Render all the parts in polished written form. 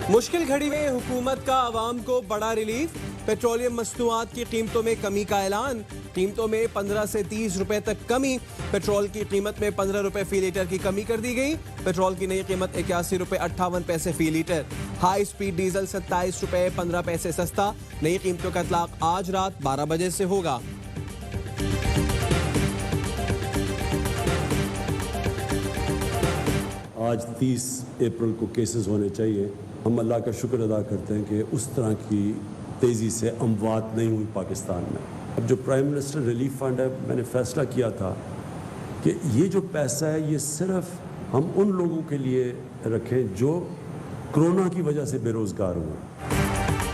मुश्किल घड़ी में हुकूमत का आवाम को बड़ा रिलीफ। पेट्रोलियम मसनूआत की कीमतों में कमी का ऐलान। कीमतों में 15 से 30 रुपए तक कमी। पेट्रोल की कीमत में 15 रुपए फी लीटर की कमी कर दी गई। पेट्रोल की नई कीमत 81 रुपए 58 पैसे फी लीटर। हाई स्पीड डीजल 27 रुपए 15 पैसे सस्ता। नई कीमतों का इतलाक आज रात 12 बजे से होगा। आज 30 अप्रैल को केसेस होने चाहिए। हम अल्लाह का शुक्र अदा करते हैं कि उस तरह की तेज़ी से अमवात नहीं हुई पाकिस्तान में। अब जो प्राइम मिनिस्टर रिलीफ फंड है, मैंने फैसला किया था कि ये जो पैसा है ये सिर्फ हम उन लोगों के लिए रखें जो कोरोना की वजह से बेरोज़गार हुए।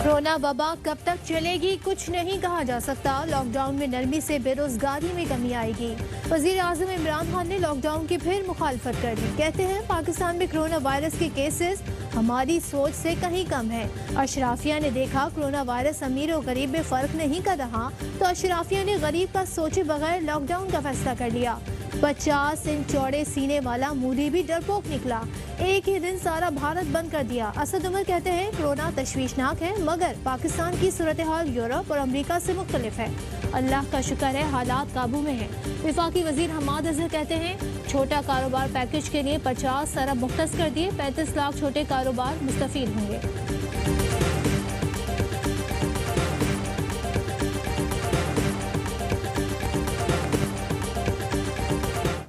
कोरोना वबा कब तक चलेगी कुछ नहीं कहा जा सकता। लॉकडाउन में नरमी से बेरोजगारी में कमी आएगी। वजीर आजम इमरान खान ने लॉकडाउन की फिर मुखालफत कर दी। कहते हैं पाकिस्तान में कोरोना वायरस के केसेस हमारी सोच से कहीं कम है। अशराफिया ने देखा कोरोना वायरस अमीर और गरीब में फर्क नहीं कर रहा, तो अशराफिया ने गरीब का सोचे बगैर लॉकडाउन का फैसला कर लिया। 50 इंच चौड़े सीने वाला मोदी भी डरपोक निकला। एक ही दिन सारा भारत बंद कर दिया। असद उमर कहते हैं कोरोना तशवीशनाक है, मगर पाकिस्तान की सूरत हाल यूरोप और अमेरिका से मुख्तलिफ है। अल्लाह का शुक्र है हालात काबू में है। विफाकी वजीर हमाद अजहर कहते हैं छोटा कारोबार पैकेज के लिए 50 अरब मुख्तस कर दिए। 35 लाख छोटे कारोबार मुस्तफीद होंगे।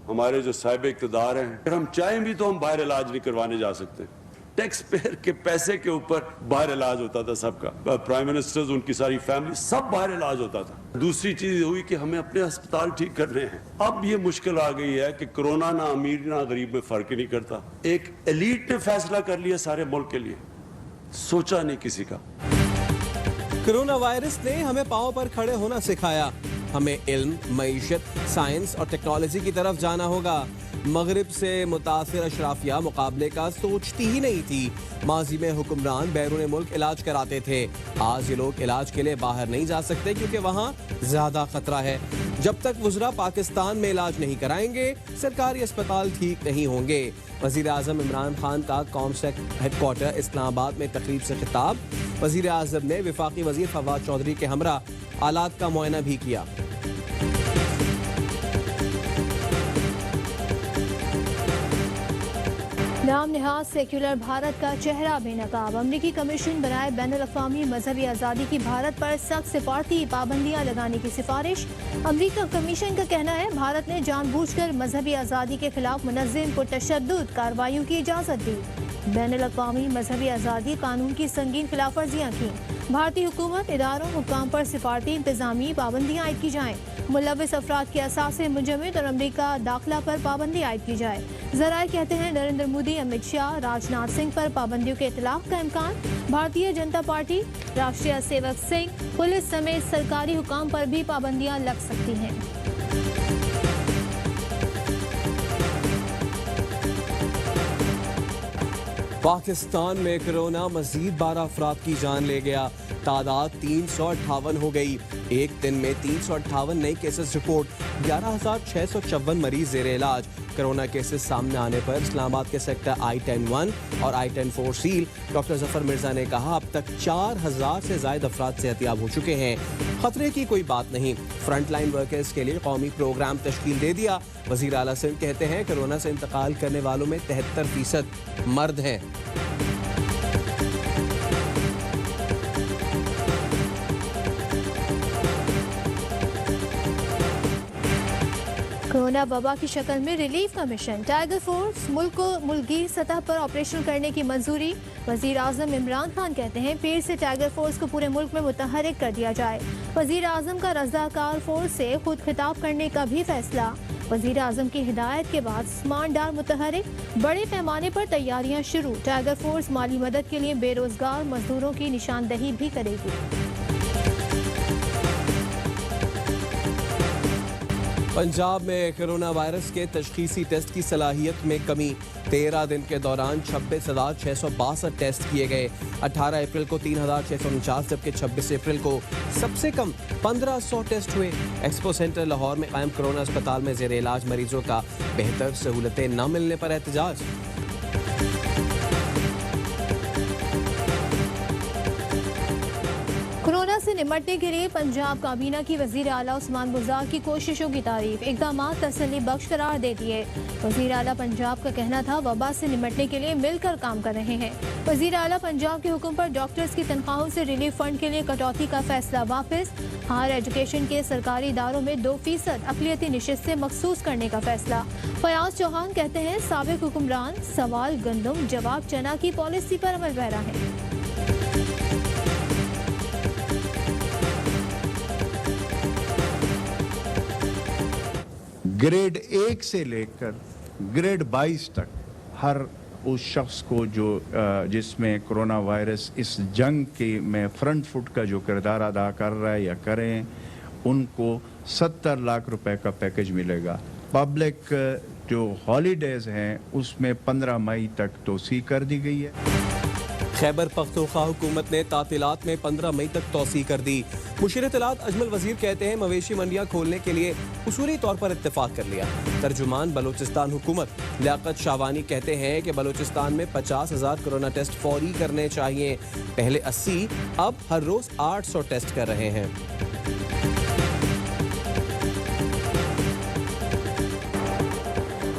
हमारे जो साहिब इक़्तिदार हैं, अगर हम चाहें भी तो हम बाहर इलाज नहीं करवाने जा सकते। टैक्स पेयर के पैसे के ऊपर बाहर इलाज होता था सबका। प्राइम मिनिस्टर्स, उनकी सारी फैमिली, सब बाहर इलाज होता था। दूसरी चीज हुई कि हमें अपने अस्पताल ठीक करने हैं। अब ये मुश्किल आ गई है कि कोरोना ना अमीर ना गरीब में फर्क ही नहीं करता। एक एलीट ने फैसला कर लिया सारे मुल्क के लिए, सोचा नहीं किसी का। कोरोना वायरस ने हमें पांव पर खड़े होना सिखाया। हमें इल्म, मईशत, साइंस और टेक्नोलॉजी की तरफ जाना होगा। मगरिब से मुतासिर अशराफिया मुकाबले का सोचती ही नहीं थी। माजी में हुक्मरान बैरून मुल्क इलाज कराते थे। आज ये लोग इलाज के लिए बाहर नहीं जा सकते क्योंकि वहाँ ज्यादा खतरा है। जब तक वज़रा पाकिस्तान में इलाज नहीं कराएंगे, सरकारी अस्पताल ठीक नहीं होंगे। वज़ीर आज़म इमरान खान का कॉमसेक हेडक्वार्टर इस्लामाबाद में तकरीब से खिताब। वज़ीर आज़म ने विफाकी वज़ीर फवाद चौधरी के हमरा हालात का मुआयना भी किया। नाम निहाज सेक्युलर भारत का चेहरा बेनकाब। अमरीकी कमीशन बनाए बैनुल-अक़वामी मजहबी आज़ादी की भारत पर सख्त सिफारती पाबंदियां लगाने की सिफारिश। अमरीका कमीशन का कहना है भारत ने जानबूझकर मजहबी आज़ादी के खिलाफ मुनज़्ज़म पुरतशद्दुद कार्रवाइयों की इजाज़त दी। बैनुल-अक़वामी मजहबी आज़ादी कानून की संगीन खिलाफवर्जियाँ की। भारतीय हुकूमत, इदारों, हुक्काम पर सिफारती इंतजामी पाबंदियाँ आयद की जाएँ। मुलव्विस अफराद के असासे मुंजमद और अमरीका दाखिला पर पाबंदी आयद की जाए। ज़राए कहते हैं नरेंद्र मोदी, अमित शाह, राजनाथ सिंह पर पाबंदियों के इतलाक़ का इम्कान। भारतीय जनता पार्टी, राष्ट्रीय सेवक सिंह, पुलिस समेत सरकारी हुकाम पर भी पाबंदियाँ लग सकती हैं। पाकिस्तान में कोरोना मजीद 12 अफराद की जान ले गया। तादाद 358 हो गई। एक दिन में 358 नए केसेस रिपोर्ट। 11,654 मरीज ज़ेरे इलाज। कोरोना केसेस सामने आने पर इस्लामाबाद के सेक्टर I-10-1 और I-10-4 seal. Doctor Zafar Mirza ने कहा अब तक 4,000 से ज्यादा अफराद सेहतियाब हो चुके हैं। खतरे की कोई बात नहीं। फ्रंट लाइन वर्कर्स के लिए कौमी प्रोग्राम तश्कील दे दिया। वजीर आला सिंध कहते हैं कोरोना से इंतकाल करने वालों में 73% मर्द हैं। कोरोना वबा की शक्ल में रिलीफ का मिशन। टाइगर फोर्स मुल्क को मुल्की सतह पर ऑपरेशन करने की मंजूरी। वजीर आजम इमरान खान कहते हैं फिर से टाइगर फोर्स को पूरे मुल्क में मुतहरिक कर दिया जाए। वजीर आजम का रज़ाकार फोर्स से खुद खिताब करने का भी फैसला। वजीर आजम की हिदायत के बाद स्मार्ट डार मुतहरिक, बड़े पैमाने पर तैयारियां शुरू। टाइगर फोर्स माली मदद के लिए बेरोजगार मजदूरों की निशानदही भी करेगी। पंजाब में कोरोना वायरस के तशखीसी टेस्ट की सलाहियत में कमी। 13 दिन के दौरान 26,662 टेस्ट किए गए। 18 अप्रैल को 3,649 जबकि 26 अप्रैल को सबसे कम 1,500 टेस्ट हुए। एक्सपो सेंटर लाहौर में कायम कोरोना अस्पताल में ज़ेरे इलाज मरीजों का बेहतर सहूलतें न मिलने पर एहतजाज। से निपटने के लिए पंजाब काबीना की वजीर आला उस्मान बुज़दार की कोशिशों की तारीफ, इक़दामात तसल्ली बख्श करार दे दिए। वजीर आला पंजाब का कहना था वबा से निपटने के लिए मिलकर काम कर रहे हैं। वजीर आला पंजाब के हुक्म पर डॉक्टर्स की तनख्वाहों से रिलीफ फंड के लिए कटौती का फैसला वापस। हायर एजुकेशन के सरकारी इदारों में 2% अक़लियती निशिस्तें मखसूस करने का फैसला। फयाज चौहान कहते हैं साबिक हुक्मरान सवाल गंदम जवाब चना की पॉलिसी पर अमल पैरा है। ग्रेड 1 से लेकर ग्रेड 22 तक हर उस शख्स को जो जिसमें कोरोना वायरस इस जंग के में फ्रंट फुट का जो किरदार अदा कर रहा है या करें, उनको 70 लाख रुपए का पैकेज मिलेगा। पब्लिक जो हॉलीडेज हैं उसमें 15 मई तक तोसी कर दी गई है। खैबर पख्तूनख्वा हुकूमत ने तातीलात में 15 मई तक तौसी कर दी। मुशीर इत्तलात अजमल वजीर कहते हैं मवेशी मंडियां खोलने के लिए उसूली तौर पर इत्तेफाक कर लिया। तर्जुमान बलोचिस्तान हुकूमत लियाकत शाहवानी कहते हैं कि बलोचिस्तान में 50,000 कोरोना टेस्ट फौरी करने चाहिए। पहले 80, अब हर रोज 800 टेस्ट कर रहे हैं।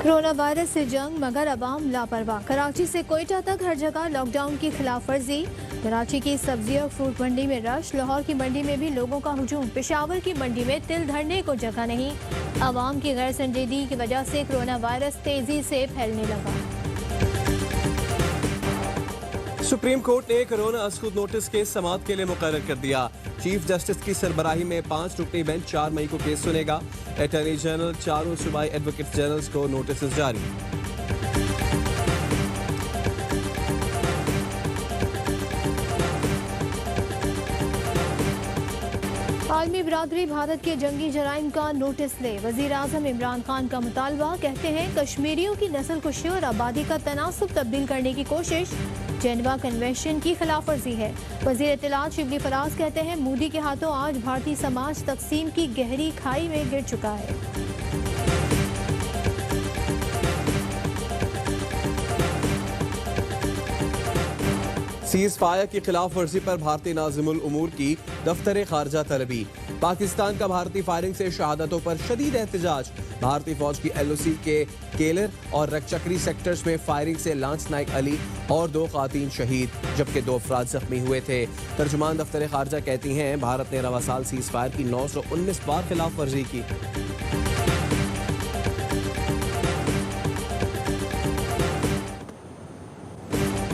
कोरोना वायरस से जंग मगर अवाम लापरवाह। कराची से कोयटा तक हर जगह लॉकडाउन की खिलाफ वर्जी। कराची की सब्जी और फ्रूट मंडी में रश, लाहौर की मंडी में भी लोगों का हुजूम। पेशावर की मंडी में तिल धरने को जगह नहीं। अवाम की गैर संजीदगी की वजह से कोरोना वायरस तेजी से फैलने लगा। सुप्रीम कोर्ट ने कोरोना अस्कुद नोटिस केस समाअत के लिए मुकर्रर कर दिया। चीफ जस्टिस की सरबराही में 5 रुकनी बेंच 4 मई को केस सुनेगा। अटॉर्नी जनरल चारों सूबाई एडवोकेट जनरल्स को नोटिस जारी। आलमी बिरादरी भारत के जंगी जराइम का नोटिस ले। वजीर आजम इमरान खान का मुतालबा, कहते हैं कश्मीरियों की नस्ल कुशी और आबादी का तनासुब तब्दील करने की कोशिश जेनेवा कन्वेंशन की खिलाफ वर्जी है। वजीर इत्तलात शिबली फराज कहते हैं मोदी के हाथों आज भारतीय समाज तकसीम की गहरी खाई में गिर चुका है। सीज फायर की खिलाफ वर्जी पर भारतीय नाज़िमुल उमूर की दफ्तर खारजा तलबी। पाकिस्तान का भारतीय फायरिंग से शहादतों पर शदीद एहतजाज। भारतीय फौज की LOC के केलर और रकचक्री सेक्टर्स में फायरिंग से लांस नाइक अली और 2 खातीन शहीद, जबकि 2 अफराद जख्मी हुए थे। तर्जुमान दफ्तर खारजा कहती हैं भारत ने रवा साल सीज फायर की 919 बार खिलाफ वर्जी की।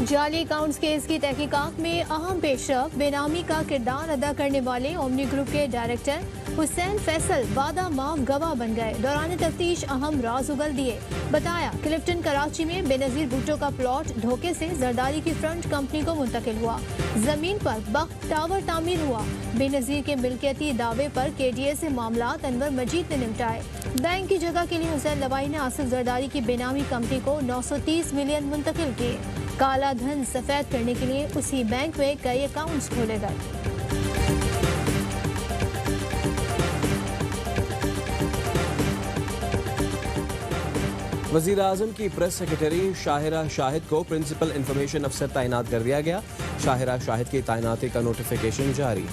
जाली अकाउंट्स केस की तहकीकात में अहम पेशरफ। बेनामी का किरदार अदा करने वाले ओमनी ग्रुप के डायरेक्टर हुसैन फैसल वादा माफ गवाह बन गए। दौरान तफ्तीश अहम राज उगल दिए। बताया क्लिफ्टन कराची में बेनजीर भुट्टो का प्लॉट धोखे से जरदारी की फ्रंट कंपनी को मुंतकिल हुआ। जमीन पर बख्त टावर तामीर हुआ। बेनजीर के मिल्कियती दावे पर KDA से मामला अनवर मजीद ने निपटाए। बैंक की जगह के लिए हुसैन लवाई ने आसिफ जरदारी की बेनामी कंपनी को 930 मिलियन मुंतकिल किए। काला धन सफेद करने के लिए उसी बैंक में कई अकाउंट्स खोले गए। वजीर आजम की प्रेस सेक्रेटरी शाहिरा शाहिद को प्रिंसिपल इंफॉर्मेशन अफसर तैनात कर दिया गया। शाहिरा शाहिद की तैनाती का नोटिफिकेशन जारी।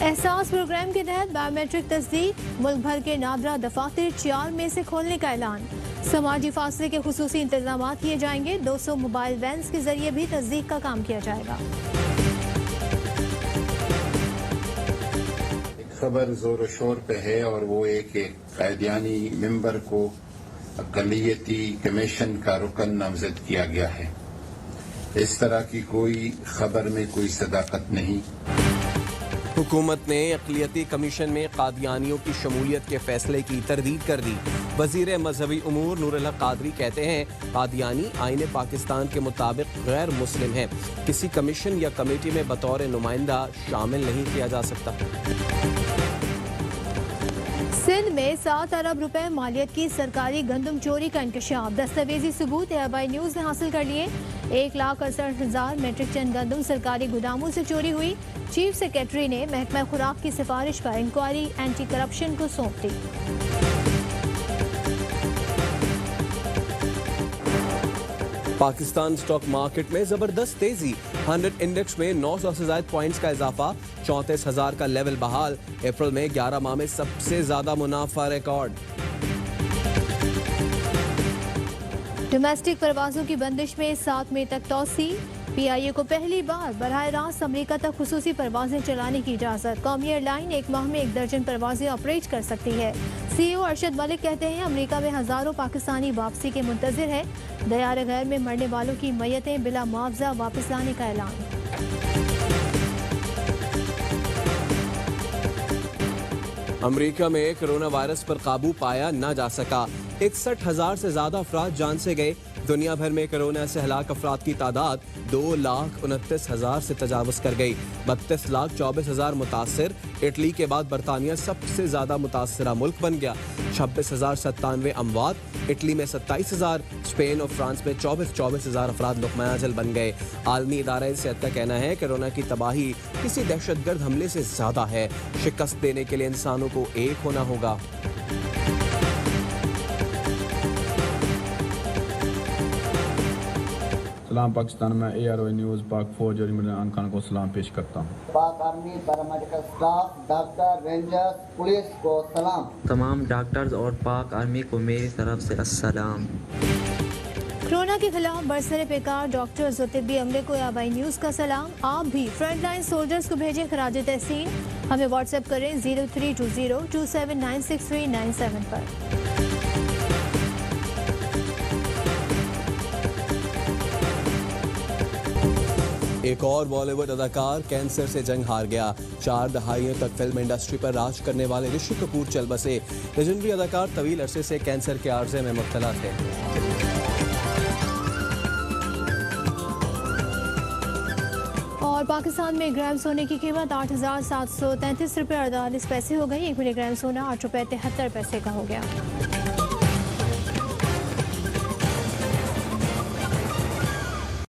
एहसास प्रोग्राम के तहत बायोमेट्रिक तस्दीक। मुल्क भर के नादरा दफातर 4 में से खोलने का ऐलान। समाजी फासले के खुसूसी इंतजाम किए जाएंगे। 200 मोबाइल वैन्स के जरिए भी तस्दीक का काम किया जाएगा। खबर जोर शोर पे है और वो एक कायदियानी मेंबर को अक़लियती कमीशन का रुकन नामजद किया गया है। इस तरह की कोई खबर में कोई सदाकत नहीं। हुकूमत ने अक़लियती कमीशन में कादियानियों की शमूलियत के फैसले की तरदीद कर दी। वजीर मजहबी उमूर नूरुल हक कादरी कहते हैं कादियानी आईने पाकिस्तान के मुताबिक गैर मुस्लिम हैं। किसी कमीशन या कमेटी में बतौर नुमाइंदा शामिल नहीं किया जा सकता। सिंध में 7 अरब रुपए मालियत की सरकारी गंदम चोरी का इंकशाफ। दस्तावेजी सबूत ABI न्यूज ने हासिल कर लिए। 1,68,000 मेट्रिक टन गंदम सरकारी गोदामों से चोरी हुई। चीफ सेक्रेटरी ने महकमा खुराक की सिफारिश पर इंक्वायरी एंटी करप्शन को सौंप दी। पाकिस्तान स्टॉक मार्केट में जबरदस्त तेजी, 100 इंडेक्स में 900 से ज्यादा पॉइंट्स का इजाफा, 34,000 का लेवल बहाल। अप्रैल में 11 माह में सबसे ज्यादा मुनाफा रिकॉर्ड। डोमेस्टिक परवाजों की बंदिश में 7 मई तक तौसी। PIA को पहली बार बराह रास्त अमरीका तक खुसूसी परवाजें चलाने की इजाजत। कौमी एयरलाइन एक माह में 1 दर्जन परवाजें ऑपरेट कर सकती है। CEO अरशद मलिक कहते हैं अमरीका में हजारों पाकिस्तानी वापसी के मुंतजिर है। दयार गैर में मरने वालों की मैयतें बिला मुआवजा वापस लाने का ऐलान। अमेरिका में कोरोना वायरस पर काबू पाया न जा सका, 61,000 से ज्यादा अफराद जान से गए। दुनिया भर में कोरोना से हलाक अफराद की तादाद 2,29,000 से तजावज कर गई। 32,24,000 मुतासर। इटली के बाद बरतानिया सबसे ज्यादा मुतासरा मुल्क बन गया। 26,097 अमवात। इटली में 27,000, स्पेन और फ्रांस में 24,000 अफराद लुक़मा अजल बन गए। आलमी इदारा सेहत का कहना है कोरोना की तबाही किसी दहशतगर्द हमले से ज्यादा है। शिकस्त देने के लिए इंसानों को एक होना होगा। सलाम पाकिस्तान में ARO न्यूज़ पाक फौज और इमरान खान को सलाम पेश करता हूँ। पाक army, paramedical staff, doctor, rangers, police को सलाम। तमाम डॉक्टर्स और पाक आर्मी को मेरी तरफ से अस्सलाम। कोरोना के खिलाफ बरसरे पेकार डॉक्टर्स और तिब्बी अमले को आबाई न्यूज़ का सलाम। आप भी फ्रंट लाइन सोल्जर्स को भेजें खराज तहसीन। हमें व्हाट्सएप करें 032027963997 पर। एक और बॉलीवुड अदाकार कैंसर से जंग हार गया। 4 दहाइयों तक फिल्म इंडस्ट्री पर राज करने वाले ऋषि कपूर चल बसे। लेजेंडरी अदाकार तवील अरसे से कैंसर के आर्जे में मुब्तला थे। और पाकिस्तान में 1 ग्राम सोने की कीमत 8,733 रुपये 48 पैसे हो गई। 1 मिलीग्राम सोना 8 रुपये 73 पैसे का हो गया।